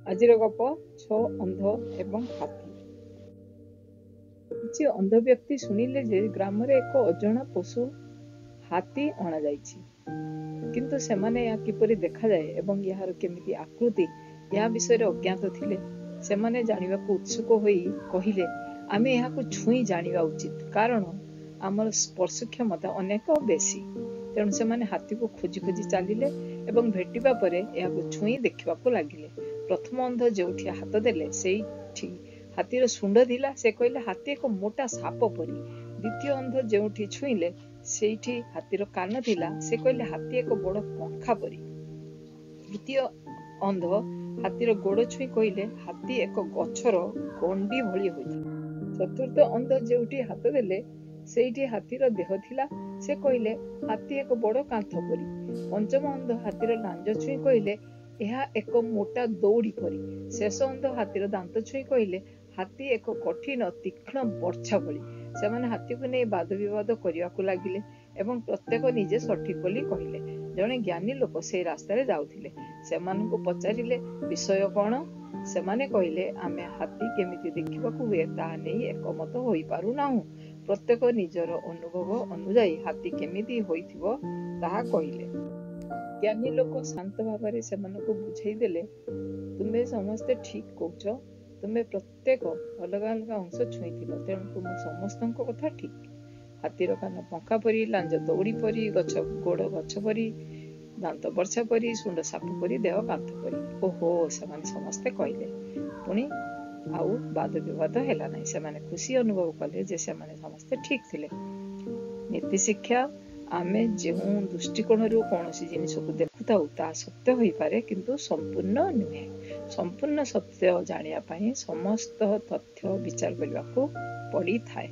ଆଜିର ଗପ ଛଅ ଅନ୍ଧ ଏବଂ ହାତୀ। କିଛି ଅନ୍ଧ ବ୍ୟକ୍ତି ଶୁଣିଲେ ଯେ ଗ୍ରାମରେ ଏକ ଅଜଣା ପଶୁ ହାତୀ ଅଣାଯାଇଛି, କିନ୍ତୁ ସେମାନେ ଏହା କିପରି ଦେଖାଯାଏ ଏବଂ ଏହାର କେମିତି ଆକୃତି ଏହା ବିଷୟରେ ଅଜ୍ଞାତ ଥିଲେ। ସେମାନେ ଜାଣିବାକୁ ଉତ୍ସୁକ ହୋଇ କହିଲେ, ଆମେ ଏହାକୁ ଛୁଇଁ ଜାଣିବା ଉଚିତ, କାରଣ ଆମର ସ୍ପର୍ଶ କ୍ଷମତା ଅନେକ ବେଶୀ। ତେଣୁ ସେମାନେ ହାତୀକୁ ଖୋଜି ଖୋଜି ଚାଲିଲେ ଏବଂ ଭେଟିବା ପରେ ଏହାକୁ ଛୁଇଁ ଦେଖିବାକୁ ଲାଗିଲେ। ପ୍ରଥମ ଅନ୍ଧ ଯେଉଁଠି ହାତ ଦେଲେ ସେଇଠି ହାତୀର ଶୁଣ୍ଡ ଥିଲା। ସେ କହିଲେ, ହାତୀ ଏକ ମୋଟା ସାପ ପରି। ଦ୍ୱିତୀୟ ଅନ୍ଧ ଯେଉଁଠି ଛୁଇଁଲେ ସେଇଠି ହାତୀର କାନ ଥିଲା। ସେ କହିଲେ, ହାତୀ ଏକ ବଡ଼ ପଙ୍ଖା ପରି। ତୃତୀୟ ଅନ୍ଧ ହାତୀର ଗୋଡ଼ ଛୁଇଁ କହିଲେ, ହାତୀ ଏକ ଗଛର ଗଣ୍ଡି ଭଳି ହୋଇଥାଏ। ଚତୁର୍ଥ ଅନ୍ଧ ଯେଉଁଠି ହାତ ଦେଲେ ସେଇଠି ହାତୀର ଦେହ ଥିଲା। ସେ କହିଲେ, ହାତୀ ଏକ ବଡ଼ କାନ୍ଥ ପରି। ପଞ୍ଚମ ଅନ୍ଧ ହାତୀର ଲାଞ୍ଜ ଛୁଇଁ କହିଲେ, ଏହା ଏକ ମୋଟା ଦଉଡ଼ି ପରି। ଶେଷ ଅନ୍ଧ ହାତୀର ଦାନ୍ତ ଛୁଇଁ କହିଲେ, ହାତୀ ଏକ କଠିନ ତୀକ୍ଷ୍ଣ ବର୍ଚ୍ଛା ଭଳି। ସେମାନେ ହାତୀକୁ ନେଇ ବାଦ ବିବାଦ କରିବାକୁ ଲାଗିଲେ ଏବଂ ପ୍ରତ୍ୟେକ ନିଜେ ସଠିକ୍ ବୋଲି କହିଲେ। ଜଣେ ଜ୍ଞାନୀ ଲୋକ ସେହି ରାସ୍ତାରେ ଯାଉଥିଲେ। ସେମାନଙ୍କୁ ପଚାରିଲେ, ବିଷୟ କ'ଣ? ସେମାନେ କହିଲେ, ଆମେ ହାତୀ କେମିତି ଦେଖିବାକୁ ହୁଏ ତାହା ନେଇ ଏକମତ ହୋଇପାରୁନାହୁଁ। ପ୍ରତ୍ୟେକ ନିଜର ଅନୁଭବ ଅନୁଯାୟୀ ହାତୀ କେମିତି ହୋଇଥିବ ତାହା କହିଲେ। ଜ୍ଞାନୀ ଲୋକ ଶାନ୍ତ ଭାବରେ ସେମାନଙ୍କୁ ବୁଝାଇ ଦେଲେ, ତୁମେ ସମସ୍ତେ ଠିକ୍ କହୁଛ। ତୁମେ ପ୍ରତ୍ୟେକ ଅଲଗା ଅଲଗା ଅଂଶ ଛୁଇଁଥିଲ, ତେଣୁ ତୁମ ସମସ୍ତଙ୍କ କଥା ଠିକ୍। ହାତୀର କାନ ପଙ୍ଖା ପରି, ଲାଞ୍ଜ ଦଉଡ଼ି ପରି, ଗୋଡ଼ ଗଛ ପରି, ଦାନ୍ତ ବର୍ଚ୍ଛା ପରି, ଶୁଣ୍ଡ ସାପ ପରି, ଦେହ କାନ୍ଥ ପରି। ଓହୋ, ସେମାନେ ସମସ୍ତେ କହିଲେ। ପୁଣି ଆଉ ବାଦ ବିବାଦ ହେଲା ନାହିଁ। ସେମାନେ ଖୁସି ଅନୁଭବ କଲେ ଯେ ସେମାନେ ସମସ୍ତେ ଠିକ୍ ଥିଲେ। ନୀତି ଶିକ୍ଷା, ଆମେ ଯେଉଁ ଦୃଷ୍ଟିକୋଣରୁ କୌଣସି ଜିନିଷକୁ ଦେଖୁଥାଉ ତାହା ସତ୍ୟ ହୋଇପାରେ, କିନ୍ତୁ ସମ୍ପୂର୍ଣ୍ଣ ନୁହେଁ। ସମ୍ପୂର୍ଣ୍ଣ ସତ୍ୟ ଜାଣିବା ପାଇଁ ସମସ୍ତ ତଥ୍ୟ ବିଚାର କରିବାକୁ ପଡ଼ିଥାଏ।